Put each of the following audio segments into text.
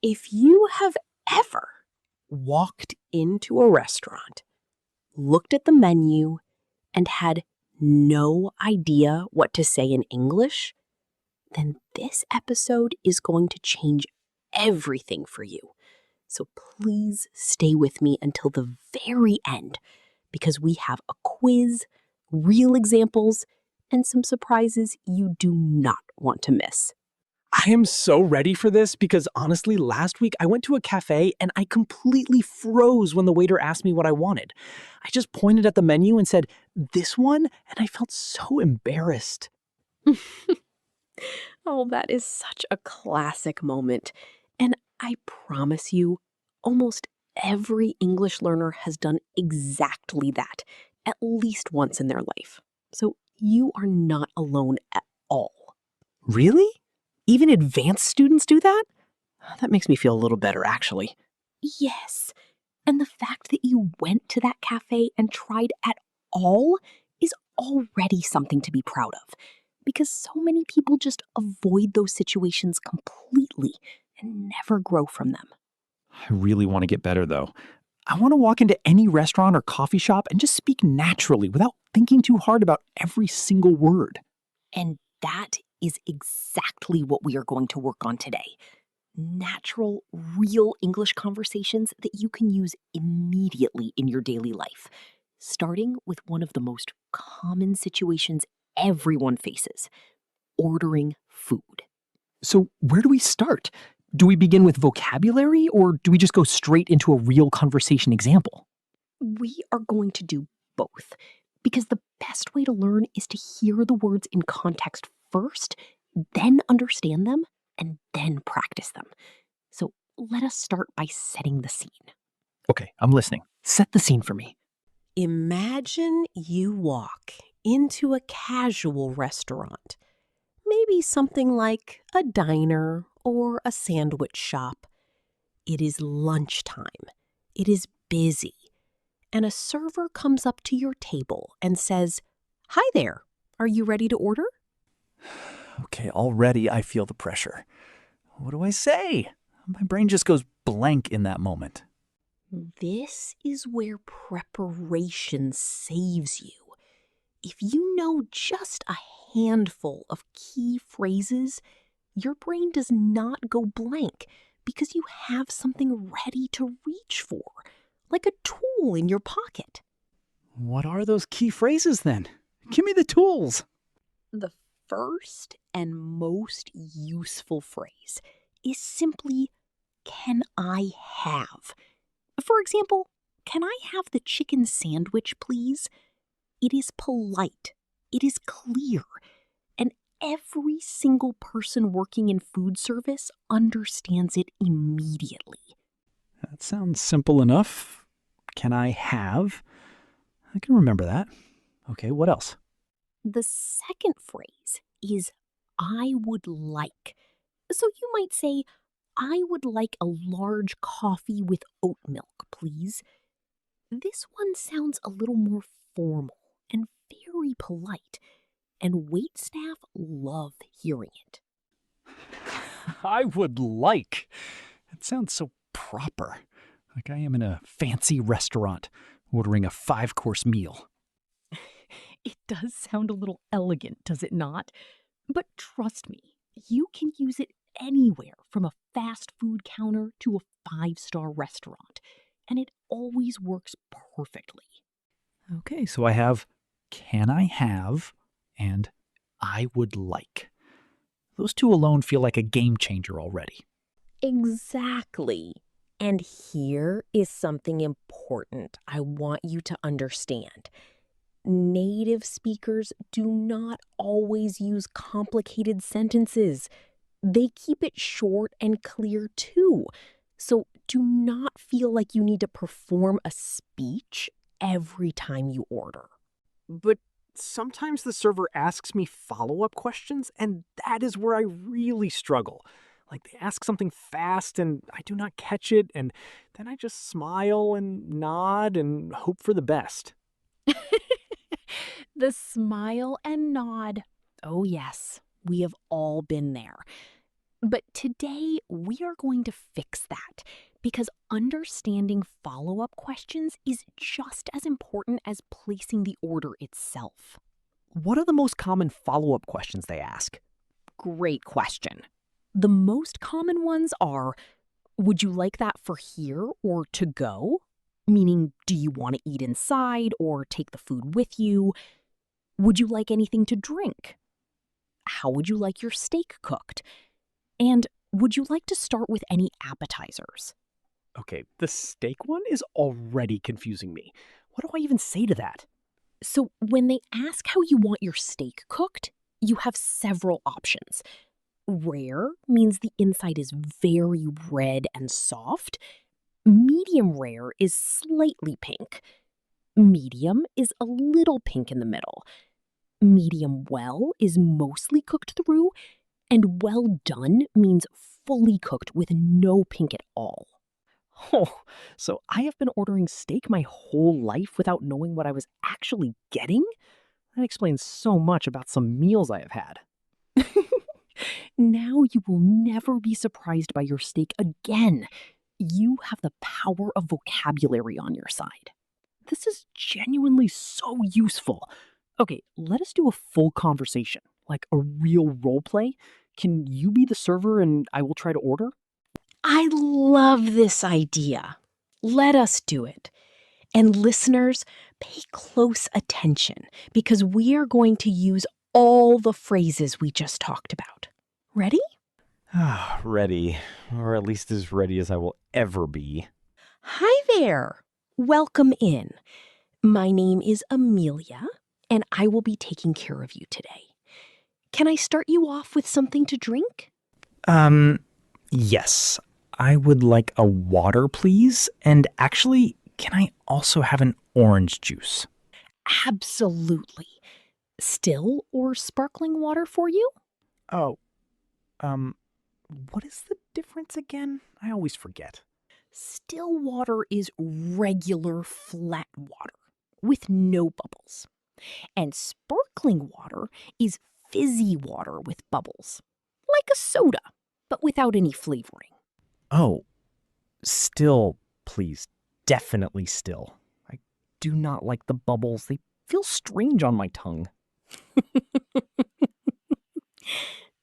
If you have ever walked into a restaurant, looked at the menu, and had no idea what to say in English, then this episode is going to change everything for you. So please stay with me until the very end, because we have a quiz, real examples, and some surprises you do not want to miss. I am so ready for this because honestly, last week I went to a cafe and I completely froze when the waiter asked me what I wanted. I just pointed at the menu and said, "This one?" and I felt so embarrassed. Oh, that is such a classic moment. And I promise you, almost every English learner has done exactly that, at least once in their life. So you are not alone at all. Really? Even advanced students do that? That makes me feel a little better, actually. Yes. And the fact that you went to that cafe and tried at all is already something to be proud of, because so many people just avoid those situations completely and never grow from them. I really want to get better, though. I want to walk into any restaurant or coffee shop and just speak naturally without thinking too hard about every single word. And that is exactly what we are going to work on today. Natural, real English conversations that you can use immediately in your daily life, starting with one of the most common situations everyone faces: ordering food. So, where do we start? Do we begin with vocabulary or do we just go straight into a real conversation example? We are going to do both, because the best way to learn is to hear the words in context first, then understand them, and then practice them. So let us start by setting the scene. Okay, I'm listening. Set the scene for me. Imagine you walk into a casual restaurant, maybe something like a diner or a sandwich shop. It is lunchtime. It is busy. And a server comes up to your table and says, "Hi there, are you ready to order?" Okay, already I feel the pressure. What do I say? My brain just goes blank in that moment. This is where preparation saves you. If you know just a handful of key phrases, your brain does not go blank because you have something ready to reach for, like a tool in your pocket. What are those key phrases then? Give me the tools. The first and most useful phrase is simply, "Can I have?" For example, "Can I have the chicken sandwich, please?" It is polite, it is clear, and every single person working in food service understands it immediately. That sounds simple enough. Can I have? I can remember that. Okay, what else? The second phrase is, "I would like." So you might say, "I would like a large coffee with oat milk, please." This one sounds a little more formal and very polite, and wait staff love hearing it. I would like. It sounds so proper. Like I am in a fancy restaurant ordering a 5-course meal. It does sound a little elegant, does it not? But trust me, you can use it anywhere from a fast food counter to a 5-star restaurant, and it always works perfectly. Okay, so I have can I have and I would like. Those two alone feel like a game changer already. Exactly. And here is something important I want you to understand. Native speakers do not always use complicated sentences. They keep it short and clear too. So do not feel like you need to perform a speech every time you order. But sometimes the server asks me follow-up questions, and that is where I really struggle. Like they ask something fast and I do not catch it, and then I just smile and nod and hope for the best. The smile and nod. Oh, yes, we have all been there. But today we are going to fix that because understanding follow-up questions is just as important as placing the order itself. What are the most common follow-up questions they ask? Great question. The most common ones are, would you like that for here or to go? Meaning, do you want to eat inside or take the food with you? Would you like anything to drink? How would you like your steak cooked? And would you like to start with any appetizers? Okay, the steak one is already confusing me. What do I even say to that? So, when they ask how you want your steak cooked, you have several options. Rare means the inside is very red and soft. Medium rare is slightly pink. Medium is a little pink in the middle. Medium well is mostly cooked through. And well done means fully cooked with no pink at all. Oh, so I have been ordering steak my whole life without knowing what I was actually getting? That explains so much about some meals I have had. Now you will never be surprised by your steak again. You have the power of vocabulary on your side. This is genuinely so useful. Okay, let us do a full conversation, like a real role play. Can you be the server and I will try to order? I love this idea. Let us do it. And listeners, pay close attention because we are going to use all the phrases we just talked about. Ready? Ready. Or at least as ready as I will ever be. Hi there. Welcome in. My name is Amelia, and I will be taking care of you today. Can I start you off with something to drink? Yes. I would like a water, please. And actually, can I also have an orange juice? Absolutely. Still or sparkling water for you? Oh, what is the difference again? I always forget. Still water is regular flat water with no bubbles. And sparkling water is fizzy water with bubbles, like a soda, but without any flavoring. Oh, still, please. Definitely still. I do not like the bubbles. They feel strange on my tongue.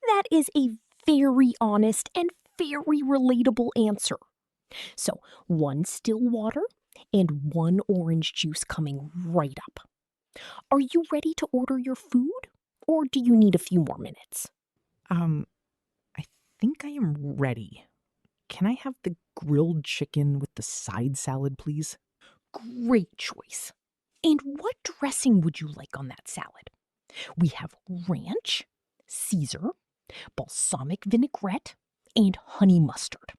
That is a very honest and very relatable answer. So, one still water and one orange juice coming right up. Are you ready to order your food, or do you need a few more minutes? I think I am ready. Can I have the grilled chicken with the side salad, please? Great choice. And what dressing would you like on that salad? We have ranch, Caesar, balsamic vinaigrette, and honey mustard.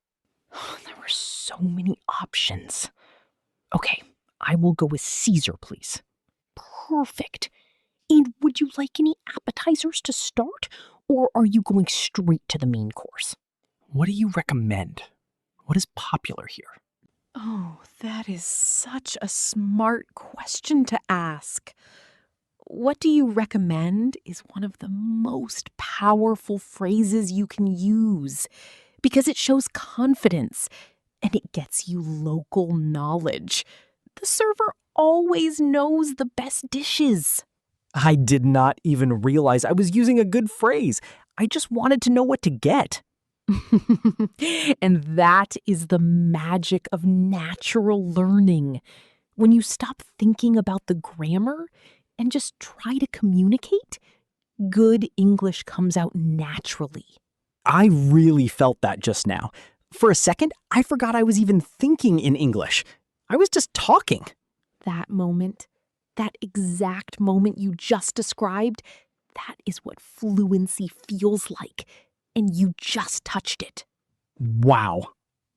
There are so many options. Okay, I will go with Caesar, please. Perfect. And would you like any appetizers to start, or are you going straight to the main course? What do you recommend? What is popular here? Oh, that is such a smart question to ask. What do you recommend is one of the most powerful phrases you can use because it shows confidence and it gets you local knowledge. The server always knows the best dishes. I did not even realize I was using a good phrase. I just wanted to know what to get. And that is the magic of natural learning. When you stop thinking about the grammar and just try to communicate, good English comes out naturally. I really felt that just now. For a second, I forgot I was even thinking in English. I was just talking. That moment, that exact moment you just described, that is what fluency feels like. And you just touched it. Wow.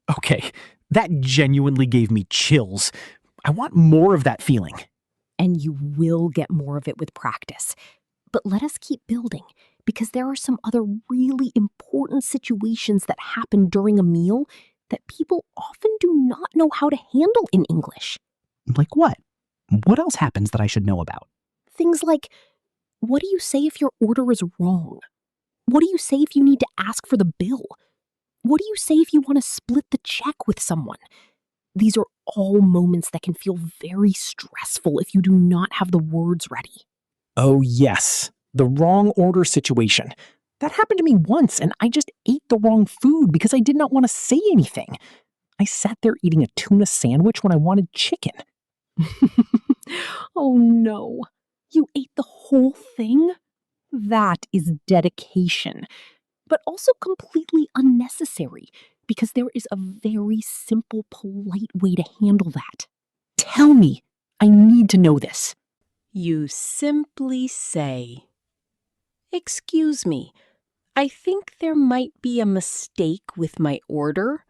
Okay, that genuinely gave me chills. I want more of that feeling. And you will get more of it with practice. But let us keep building, because there are some other really important situations that happen during a meal that people often do not know how to handle in English. Like what? What else happens that I should know about? Things like, what do you say if your order is wrong? What do you say if you need to ask for the bill? What do you say if you want to split the check with someone? These are all moments that can feel very stressful if you do not have the words ready. Oh, yes. The wrong order situation. That happened to me once, and I just ate the wrong food because I did not want to say anything. I sat there eating a tuna sandwich when I wanted chicken. Oh no, you ate the whole thing? That is dedication, but also completely unnecessary because there is a very simple, polite way to handle that. Tell me. I need to know this. You simply say, "Excuse me, I think there might be a mistake with my order.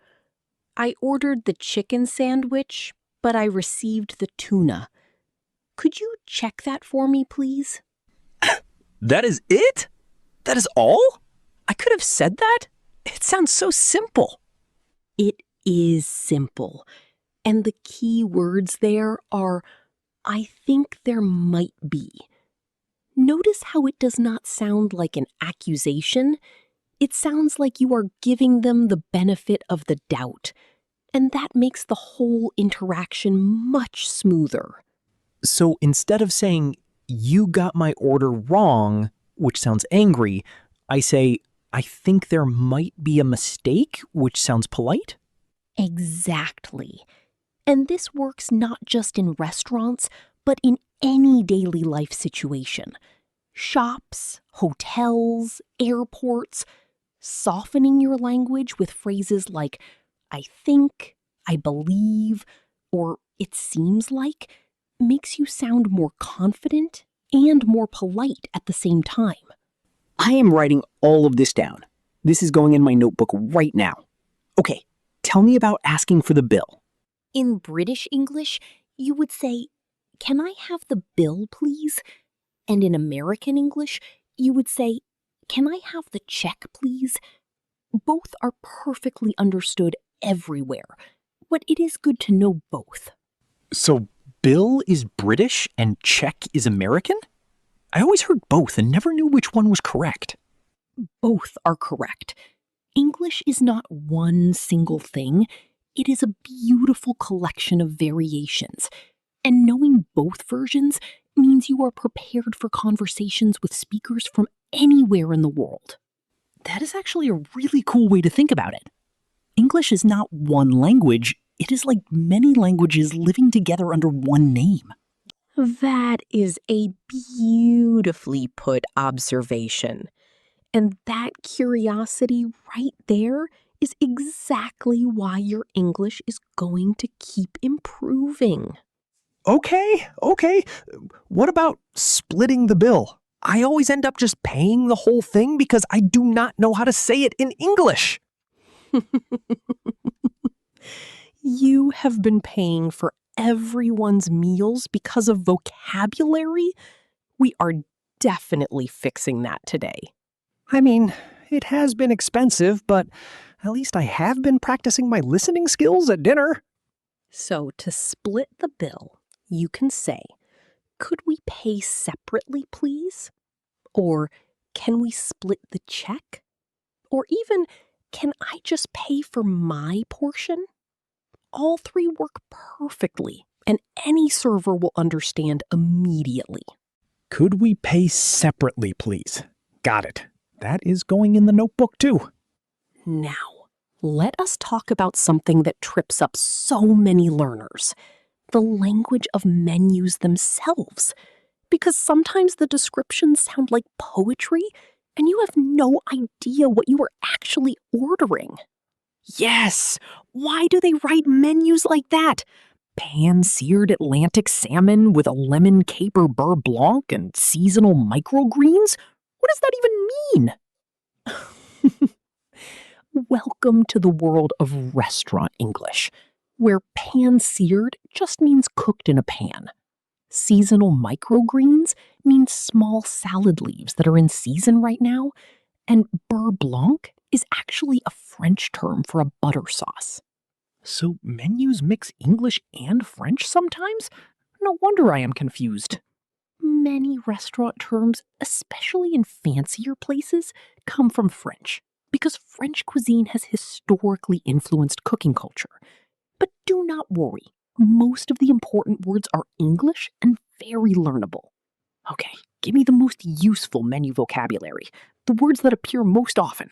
I ordered the chicken sandwich, but I received the tuna. Could you check that for me, please?" That is it? That is all? I could have said that? It sounds so simple. It is simple, and the key words there are, "I think there might be." Notice how it does not sound like an accusation. It sounds like you are giving them the benefit of the doubt, and that makes the whole interaction much smoother. So instead of saying, "You got my order wrong," which sounds angry, I say, "I think there might be a mistake," which sounds polite? Exactly. And this works not just in restaurants, but in any daily life situation. Shops, hotels, airports, softening your language with phrases like, "I think," "I believe," or "it seems like," makes you sound more confident and more polite at the same time. I am writing all of this down. This is going in my notebook right now. Okay, tell me about asking for the bill. In British English, you would say, "Can I have the bill, please?" And in American English, you would say, "Can I have the check, please?" Both are perfectly understood everywhere, but it is good to know both. So, bill is British and check is American? I always heard both and never knew which one was correct. Both are correct. English is not one single thing. It is a beautiful collection of variations. And knowing both versions means you are prepared for conversations with speakers from anywhere in the world. That is actually a really cool way to think about it. English is not one language, it is like many languages living together under one name. That is a beautifully put observation. And that curiosity right there is exactly why your English is going to keep improving. Okay. What about splitting the bill? I always end up just paying the whole thing because I do not know how to say it in English. You have been paying for everyone's meals because of vocabulary? We are definitely fixing that today. I mean, it has been expensive, but at least I have been practicing my listening skills at dinner. So, to split the bill, you can say, "Could we pay separately, please?" Or, "Can we split the check?" Or even, "Can I just pay for my portion?" All three work perfectly, and any server will understand immediately. Could we pay separately, please? Got it. That is going in the notebook too. Now, let us talk about something that trips up so many learners: the language of menus themselves. Because sometimes the descriptions sound like poetry, and you have no idea what you are actually ordering. Yes! Why do they write menus like that? Pan-seared Atlantic salmon with a lemon caper beurre blanc and seasonal microgreens? What does that even mean? Welcome to the world of restaurant English, where pan-seared just means cooked in a pan. Seasonal microgreens means small salad leaves that are in season right now, and beurre blanc is actually a French term for a butter sauce. So menus mix English and French sometimes? No wonder I am confused. many restaurant terms, especially in fancier places, come from French, because French cuisine has historically influenced cooking culture. But do not worry, most of the important words are English and very learnable. Okay, give me the most useful menu vocabulary, the words that appear most often.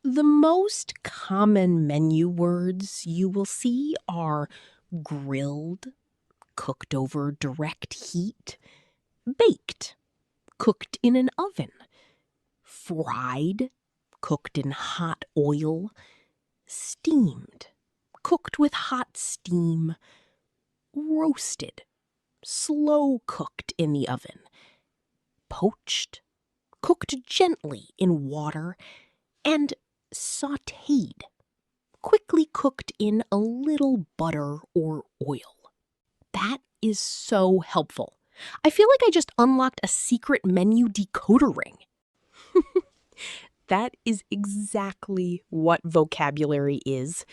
The most common menu words you will see are grilled, cooked over direct heat, baked, cooked in an oven, fried, cooked in hot oil, steamed, cooked with hot steam, roasted, slow cooked in the oven, poached, cooked gently in water, and sautéed, quickly cooked in a little butter or oil. That is so helpful. I feel like I just unlocked a secret menu decoder ring. That is exactly what vocabulary is.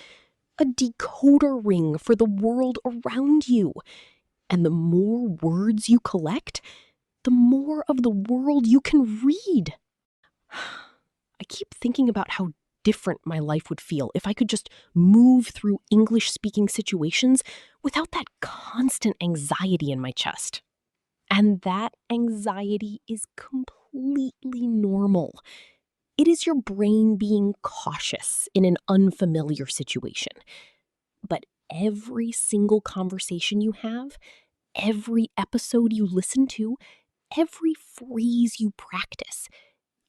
A decoder ring for the world around you. And the more words you collect, the more of the world you can read. I keep thinking about how different my life would feel if I could just move through English-speaking situations without that constant anxiety in my chest. And that anxiety is completely normal. It is your brain being cautious in an unfamiliar situation. But every single conversation you have, every episode you listen to, every phrase you practice,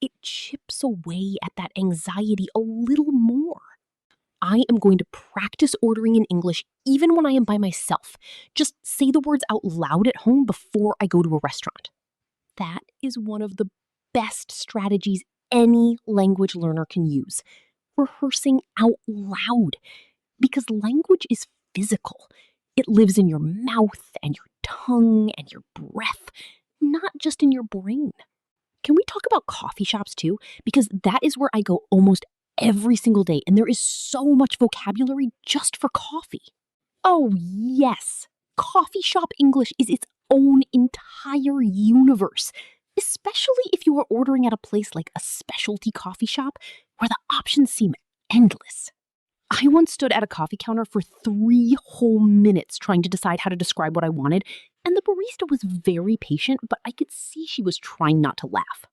it chips away at that anxiety a little more. I am going to practice ordering in English even when I am by myself. Just say the words out loud at home before I go to a restaurant. That is one of the best strategies any language learner can use. Rehearsing out loud. Because language is physical. It lives in your mouth and your tongue and your breath, not just in your brain. Can we talk about coffee shops too? Because that is where I go almost every single day, and there is so much vocabulary just for coffee. Oh, yes. Coffee shop English is its own entire universe, especially if you are ordering at a place like a specialty coffee shop where the options seem endless. I once stood at a coffee counter for 3 whole minutes trying to decide how to describe what I wanted, and the barista was very patient, but I could see she was trying not to laugh.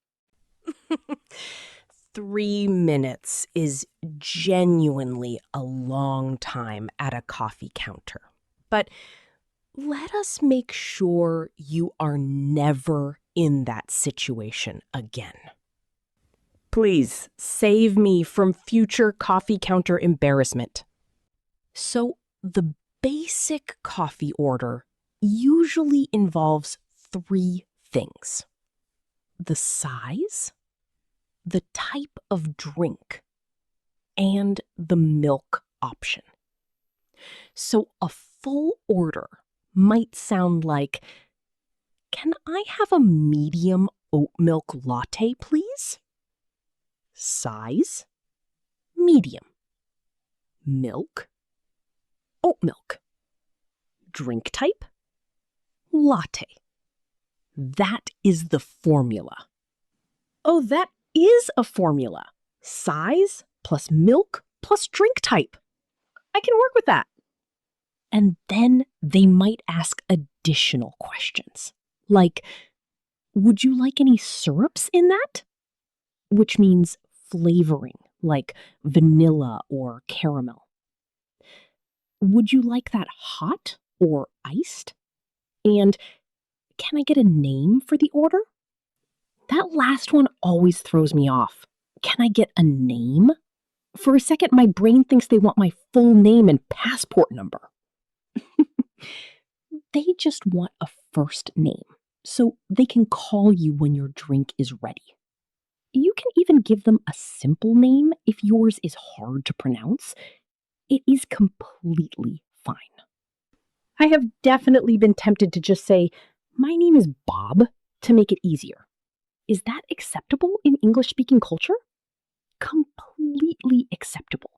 3 minutes is genuinely a long time at a coffee counter. But let us make sure you are never in that situation again. Please save me from future coffee counter embarrassment. So, the basic coffee order usually involves 3 things: the size, the type of drink, and the milk option. So, a full order might sound like, "Can I have a medium oat milk latte, please?" Size, medium. Milk, oat milk. Drink type, latte. That is the formula. Oh, that is a formula. Size plus milk plus drink type. I can work with that. And then they might ask additional questions, like, would you like any syrups in that? Which means flavoring, like vanilla or caramel. Would you like that hot or iced? And can I get a name for the order? That last one always throws me off. Can I get a name? For a second, my brain thinks they want my full name and passport number. They just want a first name, so they can call you when your drink is ready. You can even give them a simple name if yours is hard to pronounce. It is completely fine. I have definitely been tempted to just say, "My name is Bob," to make it easier. Is that acceptable in English-speaking culture? Completely acceptable.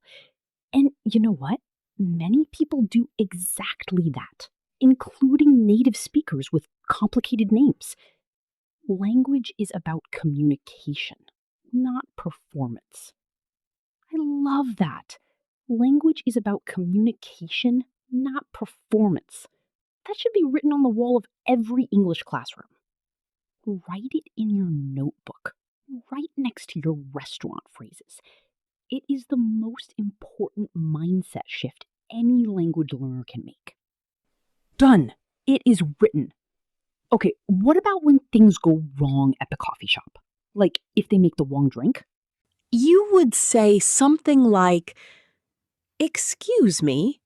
And you know what? Many people do exactly that, including native speakers with complicated names. Language is about communication, not performance. I love that. Language is about communication, not performance. That should be written on the wall of every English classroom. Write it in your notebook, right next to your restaurant phrases. It is the most important mindset shift any language learner can make. Done. It is written. Okay, what about when things go wrong at the coffee shop? Like if they make the wrong drink? You would say something like, "Excuse me,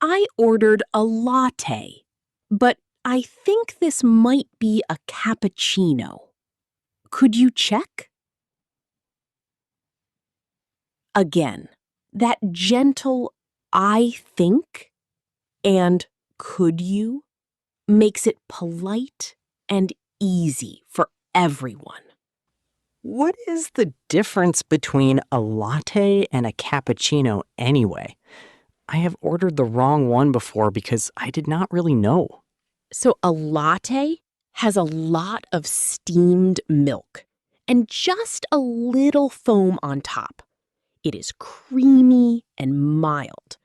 I ordered a latte, but I think this might be a cappuccino. Could you check?" Again, that gentle "I think" and "could you" makes it polite and easy for everyone. What is the difference between a latte and a cappuccino anyway? I have ordered the wrong one before because I did not really know. So a latte has a lot of steamed milk and just a little foam on top. It is creamy and mild.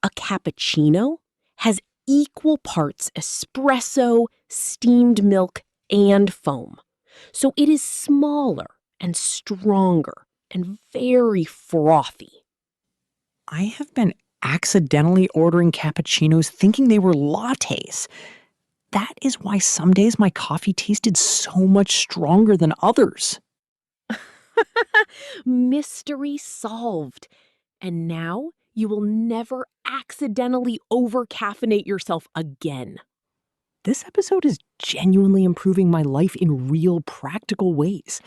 A cappuccino has equal parts espresso, steamed milk, and foam. So it is smaller and stronger and very frothy. I have been accidentally ordering cappuccinos thinking they were lattes. That is why some days my coffee tasted so much stronger than others. Mystery solved. And now you will never accidentally over-caffeinate yourself again. This episode is genuinely improving my life in real practical ways.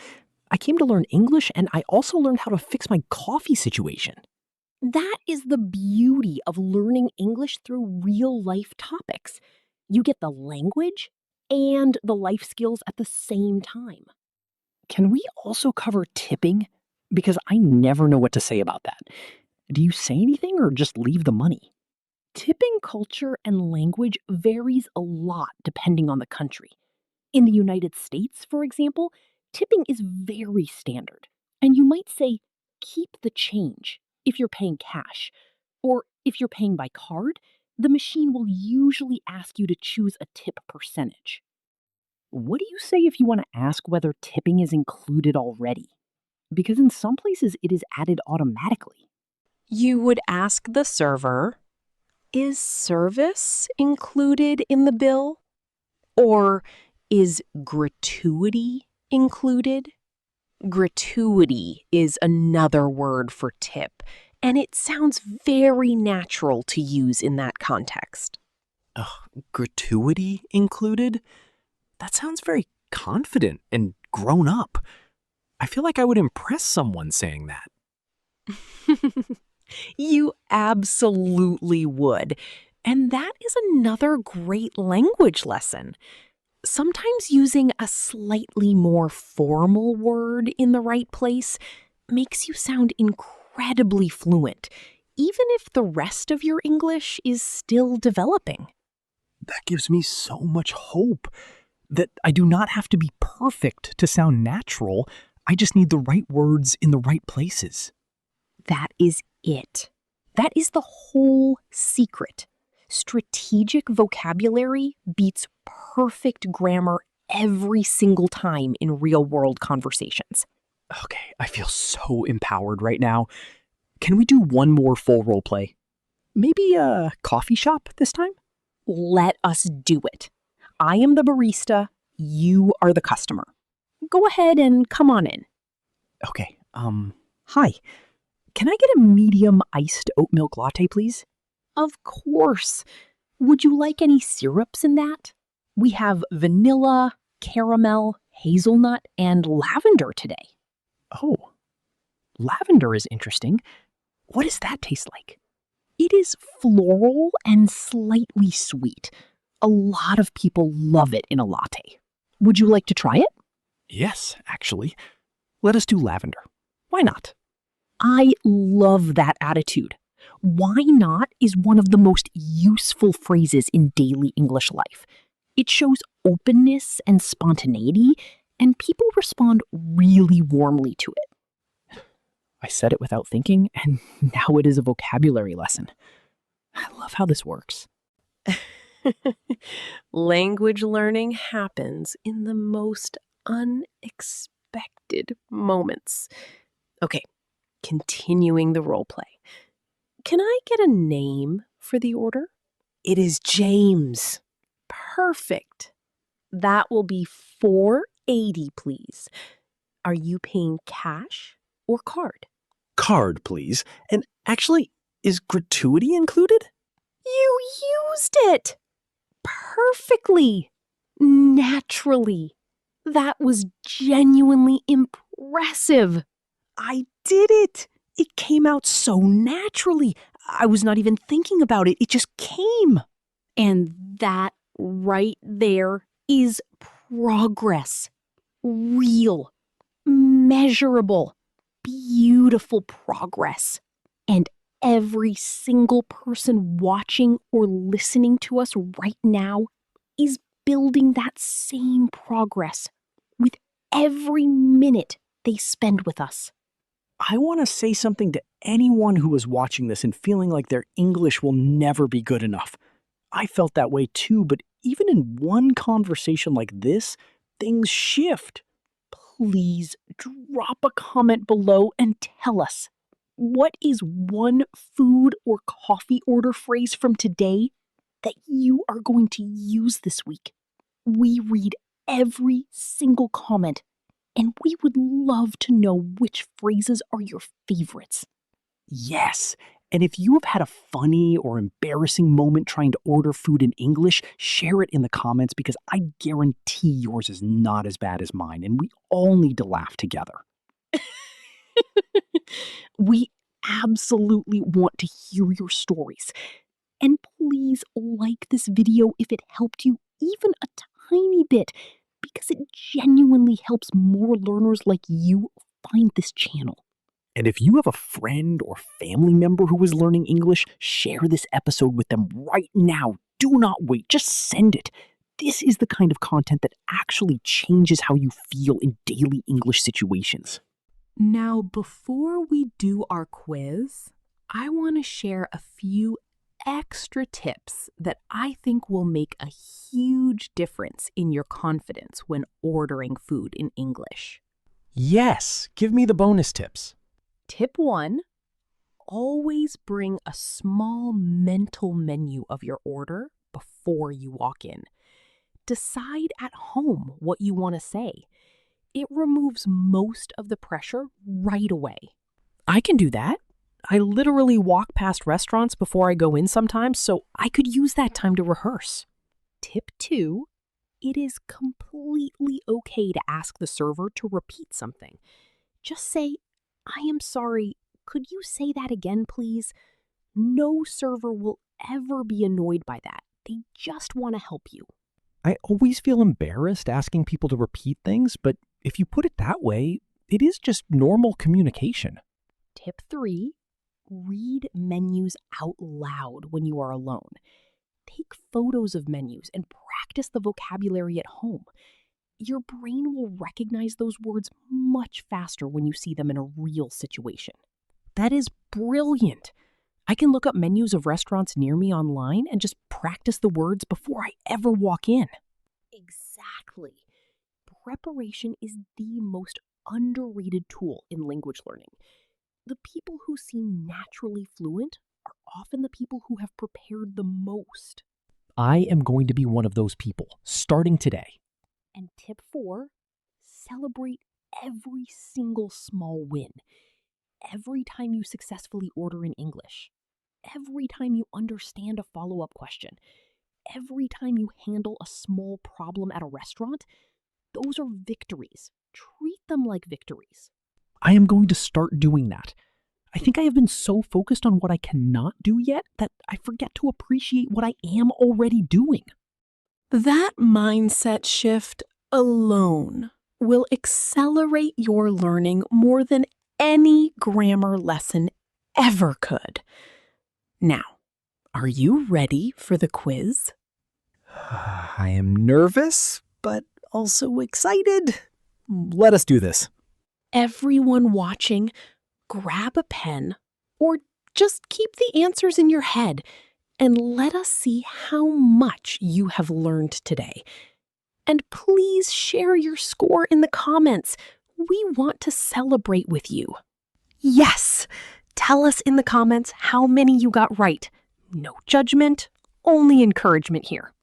I came to learn English and I also learned how to fix my coffee situation. That is the beauty of learning English through real-life topics. You get the language and the life skills at the same time. Can we also cover tipping? Because I never know what to say about that. Do you say anything or just leave the money? Tipping culture and language varies a lot depending on the country. In the United States, for example, tipping is very standard. And you might say, "keep the change" if you're paying cash. Or if you're paying by card, the machine will usually ask you to choose a tip percentage. What do you say if you want to ask whether tipping is included already? Because in some places it is added automatically. You would ask the server, "Is service included in the bill?" Or "Is gratuity included?" Gratuity is another word for tip, and it sounds very natural to use in that context. Gratuity included? That sounds very confident and grown up. I feel like I would impress someone saying that. You absolutely would. And that is another great language lesson. Sometimes using a slightly more formal word in the right place makes you sound incredibly fluent, even if the rest of your English is still developing. That gives me so much hope that I do not have to be perfect to sound natural. I just need the right words in the right places. That is it. That is the whole secret. Strategic vocabulary beats perfect grammar every single time in real-world conversations. Okay, I feel so empowered right now. Can we do one more full role play? Maybe a coffee shop this time? Let us do it. I am the barista. You are the customer. Go ahead and come on in. Okay, hi. Can I get a medium iced oat milk latte, please? Of course. Would you like any syrups in that? We have vanilla, caramel, hazelnut, and lavender today. Oh, lavender is interesting. What does that taste like? It is floral and slightly sweet. A lot of people love it in a latte. Would you like to try it? Yes, actually. Let us do lavender. Why not? I love that attitude. "Why not" is one of the most useful phrases in daily English life. It shows openness and spontaneity, and people respond really warmly to it. I said it without thinking, and now it is a vocabulary lesson. I love how this works. Language learning happens in the most unexpected moments. Okay, continuing the role play. Can I get a name for the order? It is James. Perfect. That will be $4.80, please. Are you paying cash or card? Card, please. And actually, is gratuity included? You used it perfectly, naturally. That was genuinely impressive. I did it. It came out so naturally. I was not even thinking about it. It just came. And that right there is progress. Real, measurable, beautiful progress. And every single person watching or listening to us right now is building that same progress with every minute they spend with us. I want to say something to anyone who is watching this and feeling like their English will never be good enough. I felt that way too, but even in one conversation like this, things shift. Please drop a comment below and tell us, what is one food or coffee order phrase from today that you are going to use this week? We read every single comment, and we would love to know which phrases are your favorites. Yes, and if you have had a funny or embarrassing moment trying to order food in English, share it in the comments because I guarantee yours is not as bad as mine, and we all need to laugh together. We absolutely want to hear your stories. And please like this video if it helped you even a tiny bit, because it genuinely helps more learners like you find this channel. And if you have a friend or family member who is learning English, share this episode with them right now. Do not wait, just send it. This is the kind of content that actually changes how you feel in daily English situations. Now, before we do our quiz, I want to share a few extra tips that I think will make a huge difference in your confidence when ordering food in English. Yes, give me the bonus tips. Tip 1, always bring a small mental menu of your order before you walk in. Decide at home what you want to say. It removes most of the pressure right away. I can do that. I literally walk past restaurants before I go in sometimes, so I could use that time to rehearse. Tip 2, it is completely okay to ask the server to repeat something. Just say, "I am sorry, could you say that again, please?" No server will ever be annoyed by that. They just want to help you. I always feel embarrassed asking people to repeat things, but if you put it that way, it is just normal communication. Tip 3, read menus out loud when you are alone. Take photos of menus and practice the vocabulary at home. Your brain will recognize those words much faster when you see them in a real situation. That is brilliant. I can look up menus of restaurants near me online and just practice the words before I ever walk in. Exactly. Preparation is the most underrated tool in language learning. The people who seem naturally fluent are often the people who have prepared the most. I am going to be one of those people, starting today. And tip 4, celebrate every single small win. Every time you successfully order in English, every time you understand a follow-up question, every time you handle a small problem at a restaurant, those are victories. Treat them like victories. I am going to start doing that. I think I have been so focused on what I cannot do yet that I forget to appreciate what I am already doing. That mindset shift alone will accelerate your learning more than any grammar lesson ever could. Now, are you ready for the quiz? I am nervous, but also excited. Let us do this. Everyone watching, grab a pen or just keep the answers in your head and let us see how much you have learned today. And please share your score in the comments. We want to celebrate with you. Yes! Tell us in the comments how many you got right. No judgment, only encouragement here.